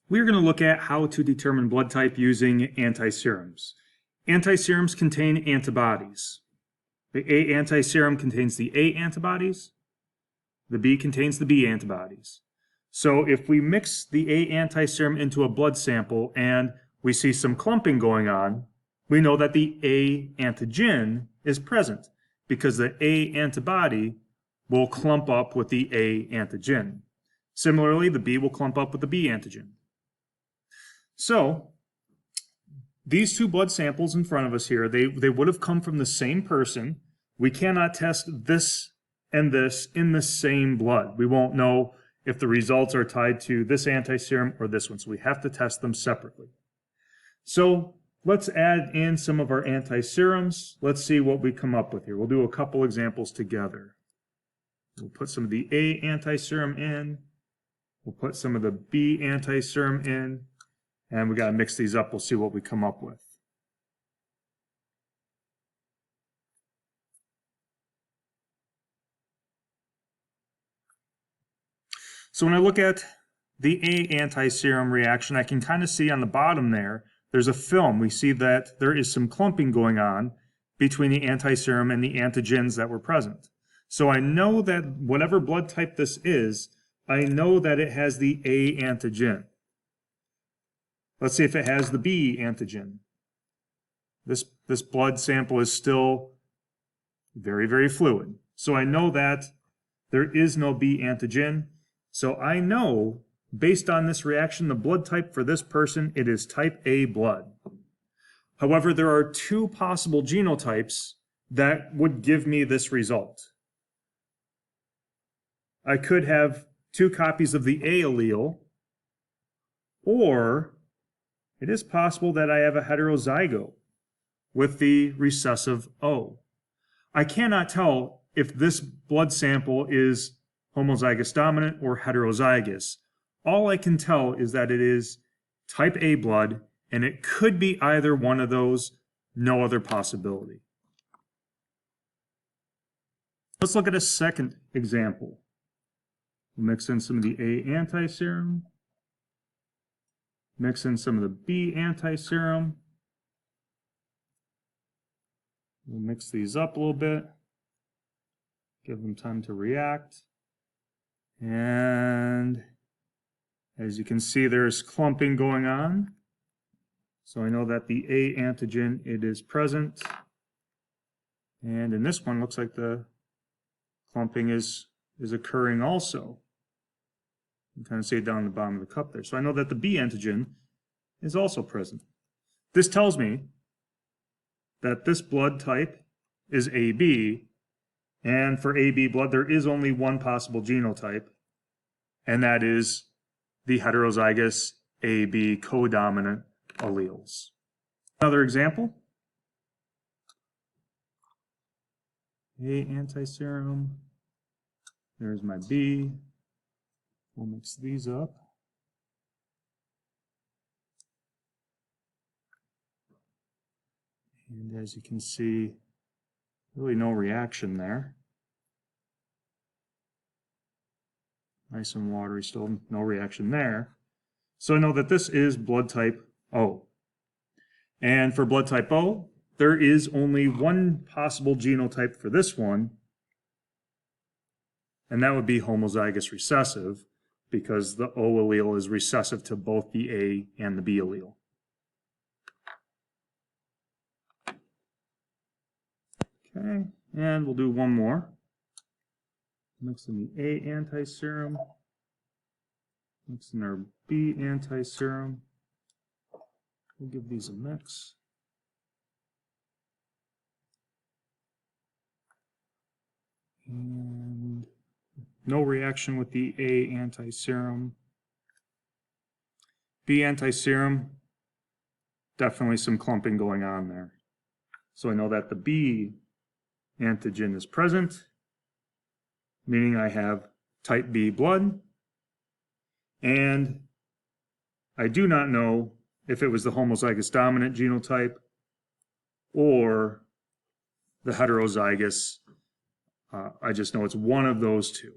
We're going to look at how to determine blood type using antiserums. Antiserums contain antibodies. The A antiserum contains the A antibodies. The B contains the B antibodies. So if we mix the A antiserum into a blood sample and we see some clumping going on, we know that the A antigen is present because the A antibody will clump up with the A antigen. Similarly, the B will clump up with the B antigen. So these two blood samples in front of us here, they would have come from the same person. We cannot test this and this in the same blood. We won't know if the results are tied to this antiserum or this one, so we have to test them separately. So let's add in some of our antiserums. Let's see what we come up with here. We'll do a couple examples together. We'll put some of the A antiserum in. We'll put some of the B antiserum in. And we got to mix these up. We'll see what we come up with. So when I look at the A antiserum reaction, I can kind of see on the bottom there's a film. We see that there is some clumping going on between the antiserum and the antigens that were present. So I know that whatever blood type this is, I know that it has the A antigen. Let's see if it has the B antigen. This blood sample is still very, very fluid. So I know that there is no B antigen. So I know, based on this reaction, the blood type for this person, it is type A blood. However, there are two possible genotypes that would give me this result. I could have two copies of the A allele, or it is possible that I have a heterozygote with the recessive O. I cannot tell if this blood sample is homozygous dominant or heterozygous. All I can tell is that it is type A blood, and it could be either one of those, no other possibility. Let's look at a second example. We'll mix in some of the A antiserum. Mix in some of the B antiserum. We'll mix these up a little bit. Give them time to react. And as you can see, there's clumping going on. So I know that the A antigen, it is present. And in this one, looks like the clumping is occurring also. You can kind of see it down the bottom of the cup there. So I know that the B antigen is also present. This tells me that this blood type is AB, and for AB blood, there is only one possible genotype, and that is the heterozygous AB codominant alleles. Another example. A antiserum. There's my B. We'll mix these up. And as you can see, really no reaction there. Nice and watery still, no reaction there. So I know that this is blood type O. And for blood type O, there is only one possible genotype for this one, and that would be homozygous recessive, because the O allele is recessive to both the A and the B allele. Okay, and we'll do one more. Mix in the A antiserum. Mix in our B antiserum. We'll give these a mix. And no reaction with the A antiserum. B antiserum, definitely some clumping going on there. So I know that the B antigen is present, meaning I have type B blood. And I do not know if it was the homozygous dominant genotype or the heterozygous. I just know it's one of those two.